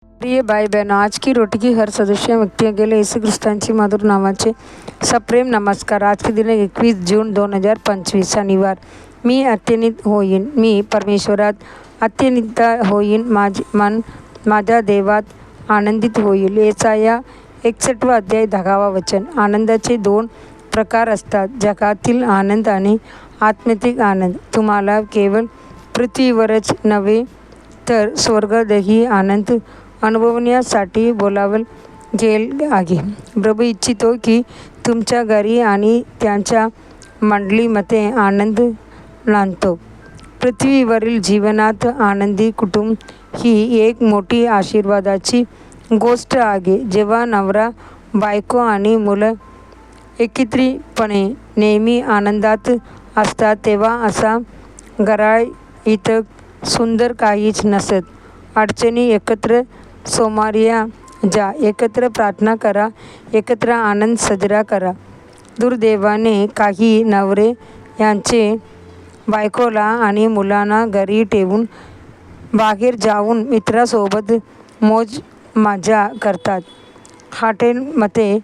प्रिय भाई बहनों, आज की रोटी की हर सदस्य व्यक्तियों के लिए यीशु ख्रिस्तांची मधुर नावाचे सप्रेम नमस्कार। आज के दिन 21 जून 2025 शनिवार। मी अत्यंत होईन, मी परमेश्वरात अत्यंत होईन, मन माझ्या देवात आनंदित होईल। येसाया 61 अध्याय 10 वचन। आनंदाचे दोन प्रकार असतात, जगातील आनंद आणि आत्मिक आनंद। तुम्हाला केवळ पृथ्वीवरच नव्हे तर स्वर्गातही आनंद अनुभवण्यासाठी बोलावले गेले आहे। प्रभू इच्छितो की तुमच्या घरी आणि त्यांच्या मंडळीमध्ये आनंद नांदतो। पृथ्वीवरील जीवनात आनंदी कुटुंब ही एक मोठी आशीर्वादाची गोष्ट आहे। जेव्हा नवरा, बायको आणि मुलं एकत्रितपणे नेहमी आनंदात असतात तेव्हा असा घरात सुंदर काहीच नसत। अडचणी एकत्र सामोऱ्या जा, एकत्र प्रार्थना करा, एकत्र आनंद साजरा करा। दुर्दैवाने काही नवरे यांचे बायकोला आणि मुलांना घरी ठेवून बाहेर जाऊन मित्रांसोबत मौज मजा करतात, हॉटेलमध्ये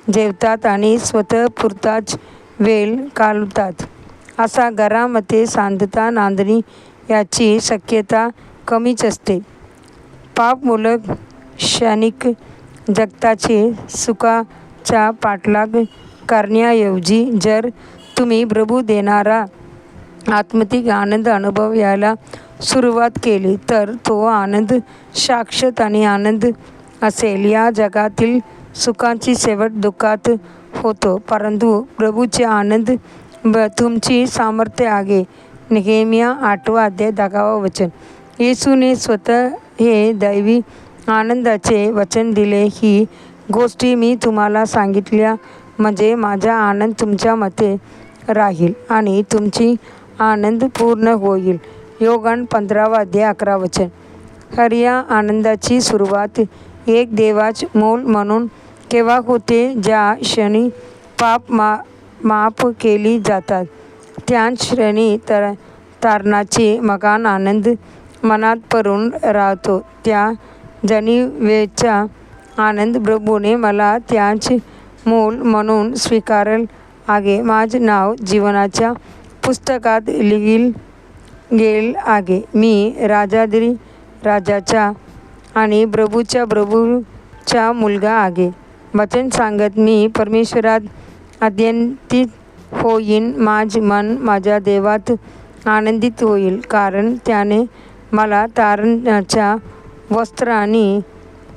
जेवतात आणि स्वतःपुरताच वेळ घालवतात। अशा घरामध्ये शांतता नांदणी याची शक्यता कमीच असते। पापमुळे क्षणिक जगताचे सुखाचा पाठलाग करण्याऐवजी जर तुम्ही प्रभू देणारा आत्मिक आनंद अनुभवायला सुरुवात केली तर तो आनंद शाश्वत आणि आनंद असेल। या जगातील सुखाची शेवट दुःखात होतो, परंतु प्रभूचे आनंद तुमची सामर्थ्य आहे। नेहेमिया 8 अध्याय 10 वचन। येशूने स्वतः हे दैवी आनंदाचे वचन दिले, ही गोष्टी मी तुम्हाला सांगितल्या म्हणजे माझा आनंद तुमच्यामध्ये राहील आणि तुमची आनंद पूर्ण होईल। योहान 15 अध्याय 11 वचन। खऱ्या आनंदाची सुरुवात एक देवाचे मूल म्हणून केव्हा होते? ज्या क्षणी पाप माफ केली जातात त्याच क्षणी तारणाचे मगान आनंद मनात भरून राहतो। त्या जाणीवेचा आनंद प्रभूने मला त्याचे मूल म्हणून स्वीकारले आहे। माझे नाव जीवनाच्या पुस्तकात लिहिले गेले आहे। मी राजाधिराजाचा आणि प्रभूचा मुलगा आहे। वचन सांगत मी परमेश्वरात आनंदित होईन, माझे मन माझ्या देवात आनंदित होईल, कारण त्याने मला तारणाच्या वस्त्राने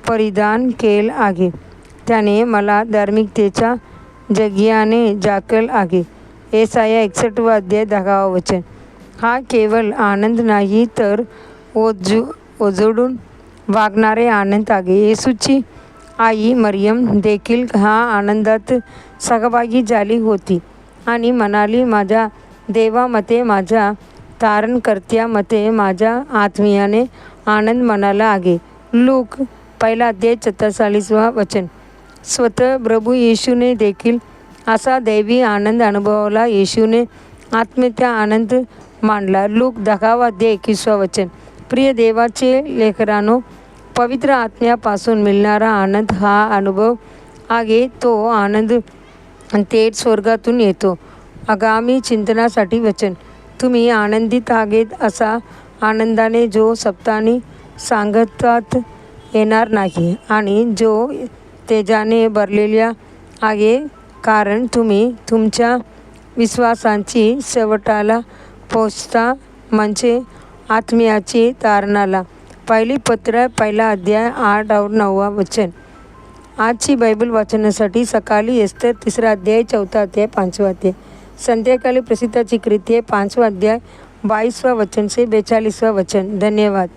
परिधान केले आहे, त्याने मला धार्मिकतेच्या जगियाने झाकले आहे। येसाया 61 अध्याय 10 वचन। हा केवळ आनंद नाही तर ओझडून वागणारे आनंद आहे। येशूची आई मरियम देखील हा आनंदात सहभागी झाली होती आणि म्हणाली, माझ्या देवामध्ये, माझ्या तारणकर्त्यामध्ये माझ्या आत्म्याने आनंद मानला आहे। लूक 1 अध्याय 44 वचन। स्वतः प्रभू येशूने देखील असा दैवी आनंद अनुभवला। येशूने आत्म्याचा आनंद मानला। लूक 10 अध्याय 21 वचन। प्रिय देवाचे लेकरांनो, पवित्र आत्म्यापासून मिळणारा आनंद हा अनुभव आहे। तो आनंद थेट स्वर्गातून येतो। आगामी चिंतनासाठी वचन। तुम्ही आनंदित आहात असा आनंदाने जो शब्दांनी सांगता येणार नाही आणि जो तेजाने भरलेला आहे, कारण तुम्ही तुमच्या विश्वासाची शेवटाला पोहोचता, म्हणजे आत्म्याची तारणाला। पहिली पत्र 1 अध्याय 8-9 वचन। आजची बायबल वाचनासाठी सकाळी एस्तर 3 अध्याय 4 अध्याय 5 अध्याय। संध्याकाळी प्रसिद्धाची कृत्ये 5 अध्याय 22 वचन से 42 वचन। धन्यवाद।